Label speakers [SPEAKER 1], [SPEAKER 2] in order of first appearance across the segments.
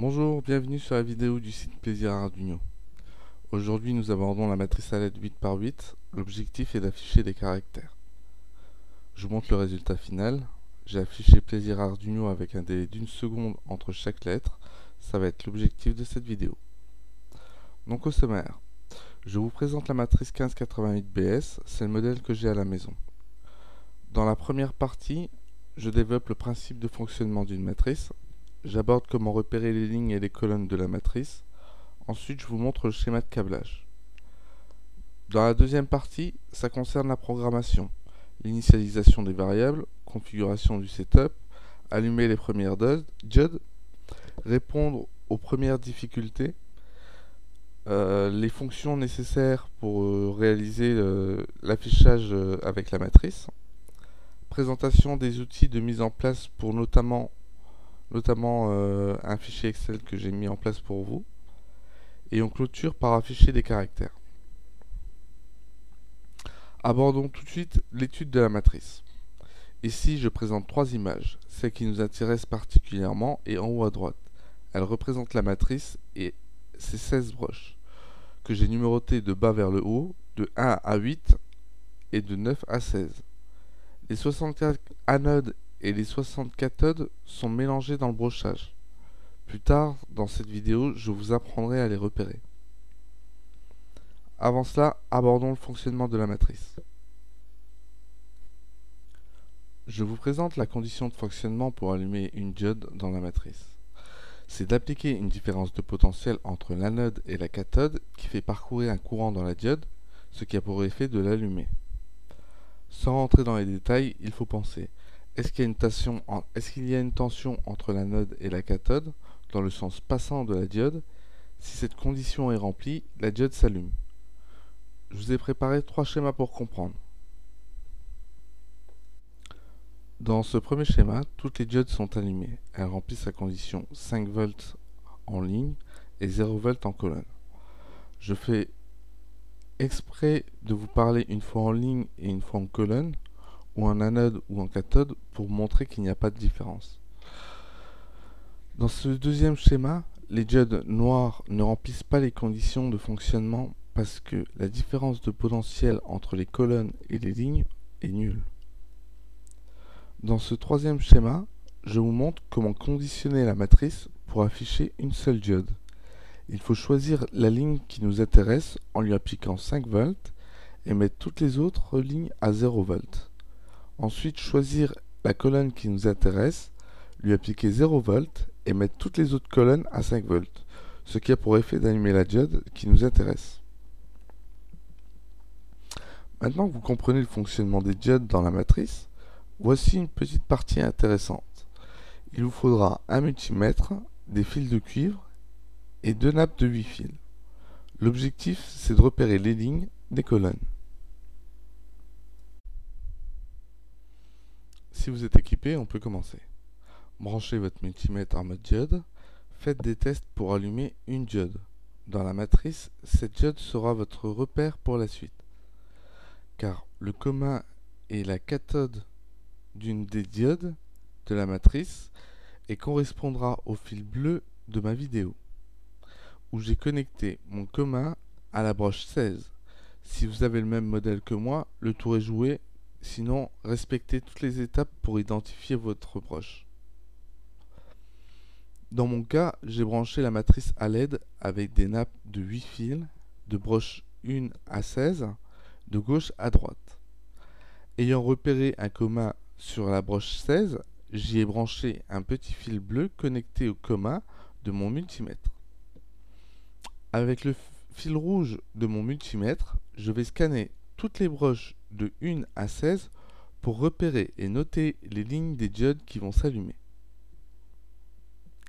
[SPEAKER 1] Bonjour, bienvenue sur la vidéo du site Plaisir Arduino. Aujourd'hui nous abordons la matrice à LED 8 par 8. L'objectif est d'afficher des caractères. Je vous montre le résultat final. J'ai affiché Plaisir Arduino avec un délai d'une seconde entre chaque lettre. Ça va être l'objectif de cette vidéo. Donc au sommaire, je vous présente la matrice 1588BS, c'est le modèle que j'ai à la maison. Dans la première partie, je développe le principe de fonctionnement d'une matrice. J'aborde comment repérer les lignes et les colonnes de la matrice. Ensuite, je vous montre le schéma de câblage. Dans la deuxième partie, ça concerne la programmation, l'initialisation des variables, configuration du setup, allumer les premières diodes, répondre aux premières difficultés, les fonctions nécessaires pour réaliser l'affichage avec la matrice, présentation des outils de mise en place pour notamment un fichier Excel que j'ai mis en place pour vous, et on clôture par afficher des caractères. Abordons tout de suite l'étude de la matrice. Ici, je présente trois images. Celle qui nous intéresse particulièrement est en haut à droite. Elle représente la matrice et ses 16 broches, que j'ai numérotées de bas vers le haut, de 1 à 8 et de 9 à 16. Les 64 anodes et les 60 cathodes sont mélangés dans le brochage. Plus tard, dans cette vidéo, je vous apprendrai à les repérer. Avant cela, abordons le fonctionnement de la matrice. Je vous présente la condition de fonctionnement pour allumer une diode dans la matrice. C'est d'appliquer une différence de potentiel entre l'anode et la cathode qui fait parcourir un courant dans la diode, ce qui a pour effet de l'allumer. Sans rentrer dans les détails, il faut penser, est-ce qu'il y a une tension entre l'anode et la cathode dans le sens passant de la diode? Si cette condition est remplie, la diode s'allume. Je vous ai préparé trois schémas pour comprendre. Dans ce premier schéma, toutes les diodes sont allumées. Elles remplissent la condition 5 volts en ligne et 0 volts en colonne. Je fais exprès de vous parler une fois en ligne et une fois en colonne, ou en anode ou en cathode, pour montrer qu'il n'y a pas de différence. Dans ce deuxième schéma, les diodes noires ne remplissent pas les conditions de fonctionnement parce que la différence de potentiel entre les colonnes et les lignes est nulle. Dans ce troisième schéma, je vous montre comment conditionner la matrice pour afficher une seule diode. Il faut choisir la ligne qui nous intéresse en lui appliquant 5 volts et mettre toutes les autres lignes à 0 volts. Ensuite, choisir la colonne qui nous intéresse, lui appliquer 0 volts et mettre toutes les autres colonnes à 5 volts, ce qui a pour effet d'allumer la diode qui nous intéresse. Maintenant que vous comprenez le fonctionnement des diodes dans la matrice, voici une petite partie intéressante. Il vous faudra un multimètre, des fils de cuivre et deux nappes de 8 fils. L'objectif, c'est de repérer les lignes des colonnes. Si vous êtes équipé, on peut commencer. Branchez votre multimètre en mode diode. Faites des tests pour allumer une diode. Dans la matrice, cette diode sera votre repère pour la suite, car le commun est la cathode d'une des diodes de la matrice et correspondra au fil bleu de ma vidéo, où j'ai connecté mon commun à la broche 16. Si vous avez le même modèle que moi, le tour est joué, sinon respectez toutes les étapes pour identifier votre broche. Dans mon cas, j'ai branché la matrice à LED avec des nappes de 8 fils, de broche 1 à 16, de gauche à droite. Ayant repéré un commun sur la broche 16, j'y ai branché un petit fil bleu connecté au commun de mon multimètre. Avec le fil rouge de mon multimètre, je vais scanner toutes les broches de 1 à 16 pour repérer et noter les lignes des diodes qui vont s'allumer.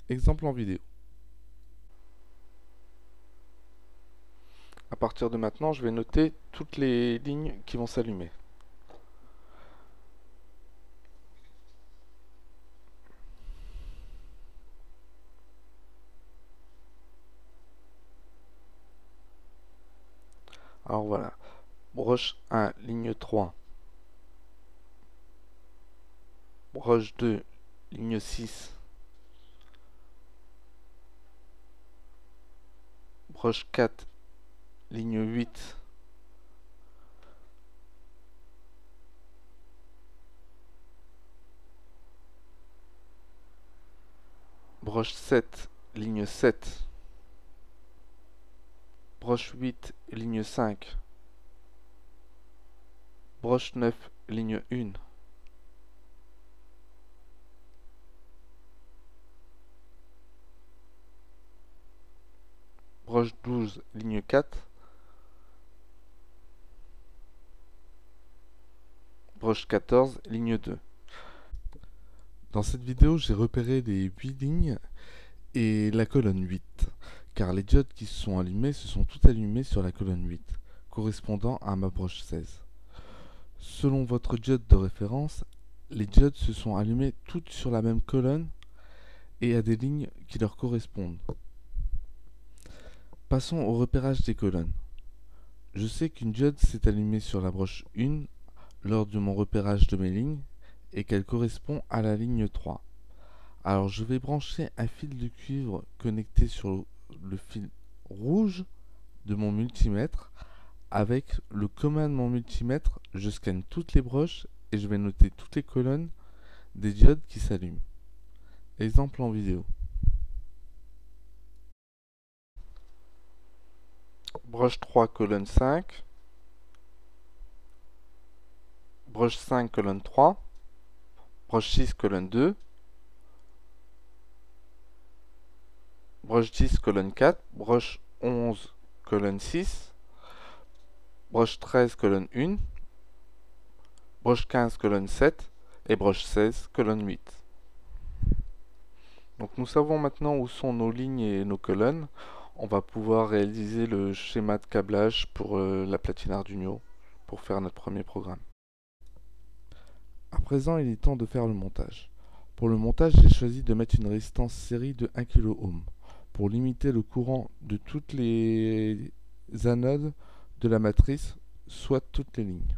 [SPEAKER 1] Exemple en vidéo. À partir de maintenant, je vais noter toutes les lignes qui vont s'allumer. Alors voilà, broche 1, ligne 3, broche 2, ligne 6, broche 4, ligne 8, broche 7, ligne 7, broche 8, ligne 5, broche 9, ligne 1, broche 12, ligne 4, broche 14, ligne 2. Dans cette vidéo, j'ai repéré les 8 lignes et la colonne 8, car les diodes qui se sont allumées se sont toutes allumées sur la colonne 8, correspondant à ma broche 16. Selon votre diode de référence, les diodes se sont allumées toutes sur la même colonne et à des lignes qui leur correspondent. Passons au repérage des colonnes. Je sais qu'une diode s'est allumée sur la broche 1 lors de mon repérage de mes lignes et qu'elle correspond à la ligne 3. Alors je vais brancher un fil de cuivre connecté sur le fil rouge de mon multimètre. Avec le commun de mon multimètre, je scanne toutes les broches et je vais noter toutes les colonnes des diodes qui s'allument. Exemple en vidéo. Broche 3, colonne 5. Broche 5, colonne 3. Broche 6, colonne 2. Broche 10, colonne 4. Broche 11, colonne 6. Broche 13, colonne 1. Broche 15, colonne 7. Et broche 16, colonne 8. Donc nous savons maintenant où sont nos lignes et nos colonnes. On va pouvoir réaliser le schéma de câblage pour la platine Arduino pour faire notre premier programme. À présent, il est temps de faire le montage. Pour le montage, j'ai choisi de mettre une résistance série de 1 kΩ pour limiter le courant de toutes les anodes de la matrice, soit toutes les lignes.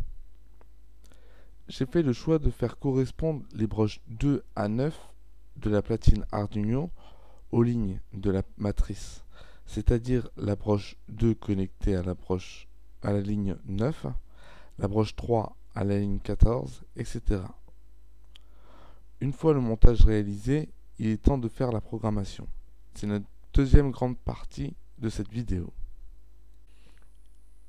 [SPEAKER 1] J'ai fait le choix de faire correspondre les broches 2 à 9 de la platine Arduino aux lignes de la matrice, c'est-à-dire la broche 2 connectée à la ligne 9, la broche 3 à la ligne 14, etc. Une fois le montage réalisé, il est temps de faire la programmation. C'est notre deuxième grande partie de cette vidéo.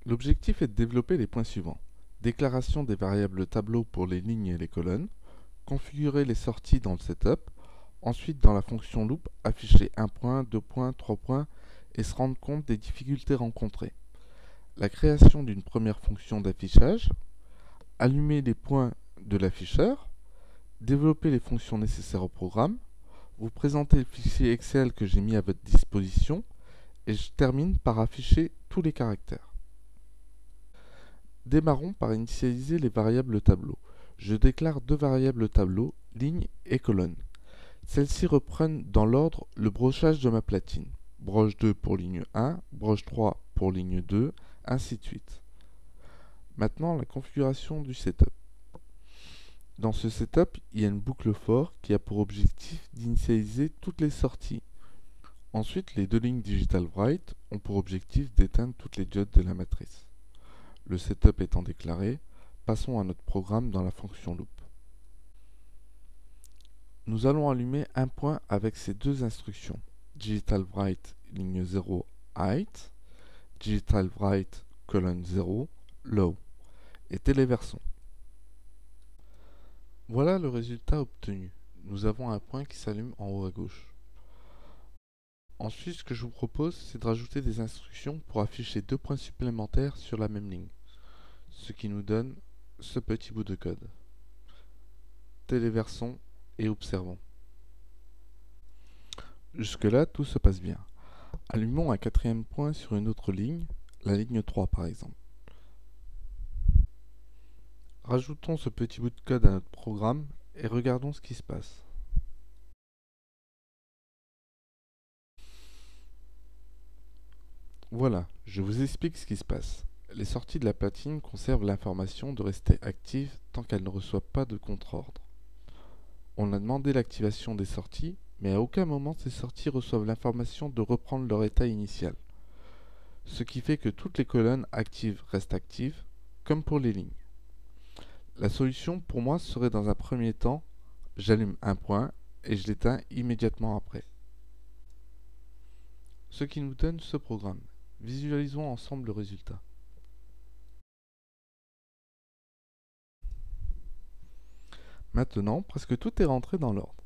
[SPEAKER 1] L'objectif est de développer les points suivants. Déclaration des variables tableau pour les lignes et les colonnes, configurer les sorties dans le setup, ensuite dans la fonction loop, afficher 1 point, 2 points, 3 points et se rendre compte des difficultés rencontrées. La création d'une première fonction d'affichage, allumer les points de l'afficheur, développer les fonctions nécessaires au programme, vous présenter le fichier Excel que j'ai mis à votre disposition et je termine par afficher tous les caractères. Démarrons par initialiser les variables tableau. Je déclare deux variables tableau, ligne et colonne. Celles-ci reprennent dans l'ordre le brochage de ma platine. Broche 2 pour ligne 1, broche 3 pour ligne 2, ainsi de suite. Maintenant, la configuration du setup. Dans ce setup, il y a une boucle for qui a pour objectif d'initialiser toutes les sorties. Ensuite, les deux lignes digital write ont pour objectif d'éteindre toutes les diodes de la matrice. Le setup étant déclaré, passons à notre programme dans la fonction loop. Nous allons allumer un point avec ces deux instructions. Digital write ligne 0 height, digital write colonne 0 low et téléversons. Voilà le résultat obtenu. Nous avons un point qui s'allume en haut à gauche. Ensuite, ce que je vous propose, c'est de rajouter des instructions pour afficher deux points supplémentaires sur la même ligne, ce qui nous donne ce petit bout de code. Téléversons et observons. Jusque-là, tout se passe bien. Allumons un quatrième point sur une autre ligne, la ligne 3 par exemple. Rajoutons ce petit bout de code à notre programme et regardons ce qui se passe. Voilà, je vous explique ce qui se passe. Les sorties de la platine conservent l'information de rester actives tant qu'elles ne reçoivent pas de contre-ordre. On a demandé l'activation des sorties, mais à aucun moment ces sorties reçoivent l'information de reprendre leur état initial. ce qui fait que toutes les colonnes actives restent actives, comme pour les lignes. La solution pour moi serait dans un premier temps, j'allume un point et je l'éteins immédiatement après. Ce qui nous donne ce programme. Visualisons ensemble le résultat. Maintenant, presque tout est rentré dans l'ordre.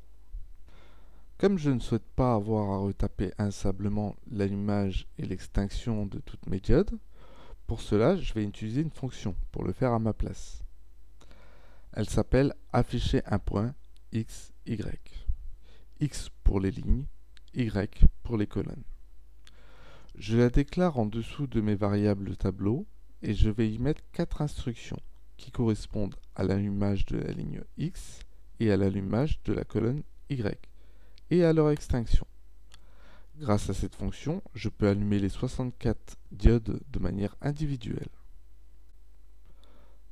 [SPEAKER 1] Comme je ne souhaite pas avoir à retaper inlassablement l'allumage et l'extinction de toutes mes diodes, pour cela, je vais utiliser une fonction pour le faire à ma place. Elle s'appelle afficher un point x, y. X pour les lignes, Y pour les colonnes. Je la déclare en dessous de mes variables de tableau et je vais y mettre 4 instructions qui correspondent à l'allumage de la ligne X et à l'allumage de la colonne Y et à leur extinction. Grâce à cette fonction, je peux allumer les 64 diodes de manière individuelle.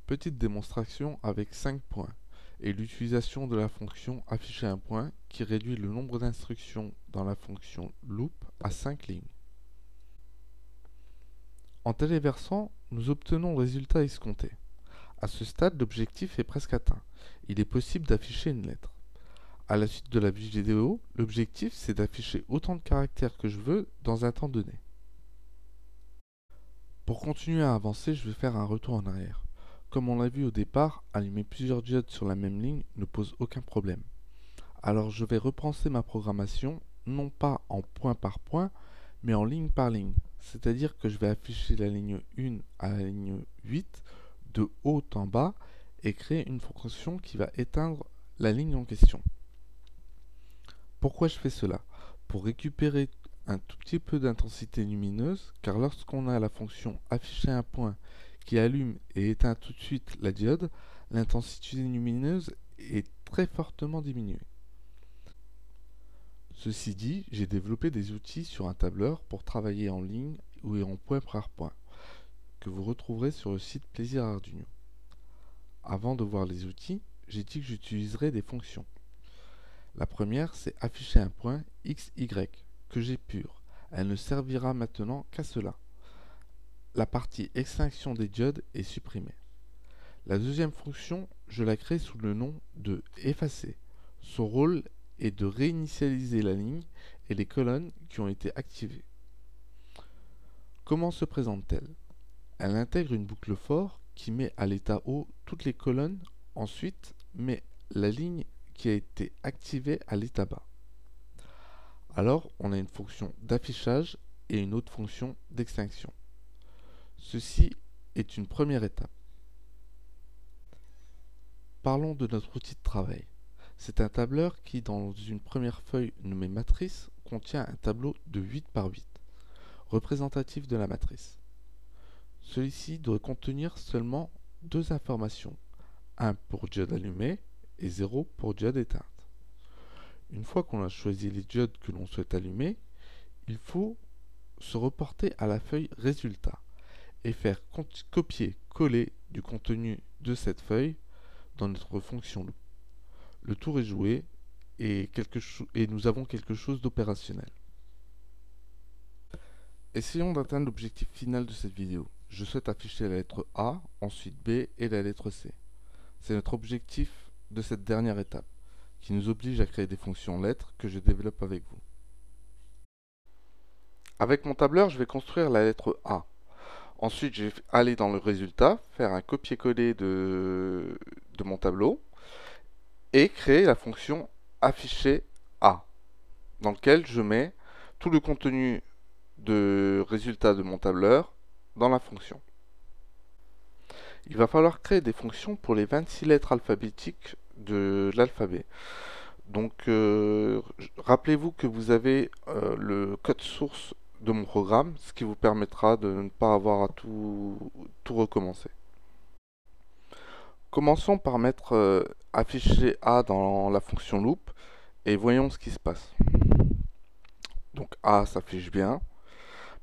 [SPEAKER 1] Petite démonstration avec 5 points et l'utilisation de la fonction afficher un point qui réduit le nombre d'instructions dans la fonction loop à 5 lignes. En téléversant, nous obtenons le résultat escompté. À ce stade, l'objectif est presque atteint. Il est possible d'afficher une lettre. À la suite de la vidéo, l'objectif c'est d'afficher autant de caractères que je veux dans un temps donné. Pour continuer à avancer, je vais faire un retour en arrière. Comme on l'a vu au départ, allumer plusieurs diodes sur la même ligne ne pose aucun problème. Alors je vais repenser ma programmation, non pas en point par point, mais en ligne par ligne. C'est-à-dire que je vais afficher la ligne 1 à la ligne 8 de haut en bas et créer une fonction qui va éteindre la ligne en question. Pourquoi je fais cela? Pour récupérer un tout petit peu d'intensité lumineuse, car lorsqu'on a la fonction afficher un point qui allume et éteint tout de suite la diode, l'intensité lumineuse est très fortement diminuée. Ceci dit, j'ai développé des outils sur un tableur pour travailler en ligne ou en point par point, que vous retrouverez sur le site Plaisir Arduino. Avant de voir les outils, j'ai dit que j'utiliserai des fonctions. La première, c'est afficher un point x, y, que j'ai pur. Elle ne servira maintenant qu'à cela. La partie extinction des diodes est supprimée. La deuxième fonction, je la crée sous le nom de effacer. Son rôle est de réinitialiser la ligne et les colonnes qui ont été activées. Comment se présente-t-elle? Elle intègre une boucle for qui met à l'état haut toutes les colonnes, ensuite met la ligne qui a été activée à l'état bas. Alors, on a une fonction d'affichage et une autre fonction d'extinction. Ceci est une première étape. Parlons de notre outil de travail. C'est un tableur qui, dans une première feuille nommée matrice, contient un tableau de 8 par 8, représentatif de la matrice. Celui-ci doit contenir seulement deux informations, 1 pour diode allumée et 0 pour diode éteinte. Une fois qu'on a choisi les diodes que l'on souhaite allumer, il faut se reporter à la feuille résultat et faire copier-coller du contenu de cette feuille dans notre fonction loop. Le tour est joué et nous avons quelque chose d'opérationnel. Essayons d'atteindre l'objectif final de cette vidéo. Je souhaite afficher la lettre A, ensuite B et la lettre C. C'est notre objectif de cette dernière étape, qui nous oblige à créer des fonctions lettres que je développe avec vous. Avec mon tableur, je vais construire la lettre A. Ensuite, je vais aller dans le résultat, faire un copier-coller de mon tableau et créer la fonction afficher A, dans lequel je mets tout le contenu de résultat de mon tableur dans la fonction. Il va falloir créer des fonctions pour les 26 lettres alphabétiques de l'alphabet. Donc, rappelez-vous que vous avez le code source de mon programme, ce qui vous permettra de ne pas avoir à tout recommencer. Commençons par mettre afficher A dans la fonction loop et voyons ce qui se passe. Donc A s'affiche bien.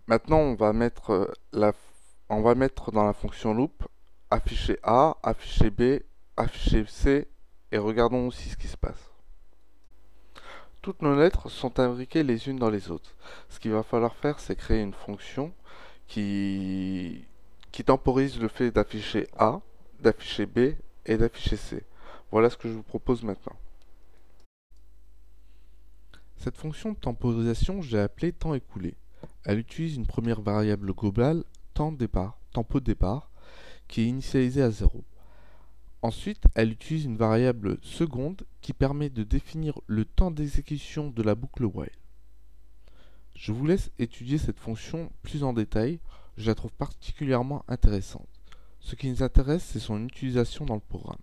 [SPEAKER 1] Maintenant on va mettre dans la fonction loop afficher A, afficher B, afficher C et regardons aussi ce qui se passe. Toutes nos lettres sont imbriquées les unes dans les autres. Ce qu'il va falloir faire, c'est créer une fonction qui, qui temporise le fait d'afficher A, d'afficher B et d'afficher C. Voilà ce que je vous propose maintenant. Cette fonction de temporisation, je l'ai appelée temps écoulé. Elle utilise une première variable globale, tempo de départ, qui est initialisée à 0. Ensuite, elle utilise une variable seconde qui permet de définir le temps d'exécution de la boucle while. Je vous laisse étudier cette fonction plus en détail, je la trouve particulièrement intéressante. Ce qui nous intéresse, c'est son utilisation dans le programme.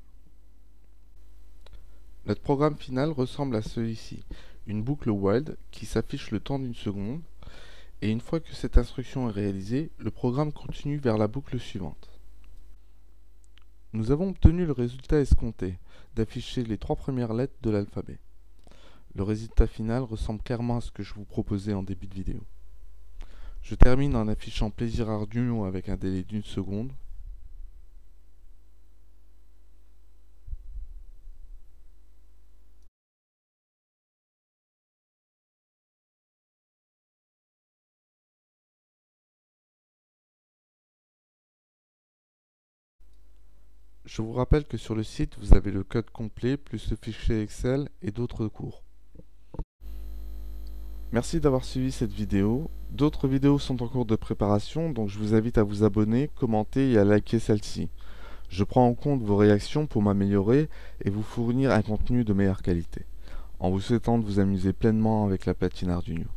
[SPEAKER 1] Notre programme final ressemble à celui-ci, une boucle while qui s'affiche le temps d'une seconde, et une fois que cette instruction est réalisée, le programme continue vers la boucle suivante. Nous avons obtenu le résultat escompté, d'afficher les 3 premières lettres de l'alphabet. Le résultat final ressemble clairement à ce que je vous proposais en début de vidéo. Je termine en affichant Plaisir Arduino avec un délai d'1 seconde. Je vous rappelle que sur le site, vous avez le code complet, plus le fichier Excel et d'autres cours. Merci d'avoir suivi cette vidéo. D'autres vidéos sont en cours de préparation, donc je vous invite à vous abonner, commenter et à liker celle-ci. Je prends en compte vos réactions pour m'améliorer et vous fournir un contenu de meilleure qualité, en vous souhaitant de vous amuser pleinement avec la platine Arduino.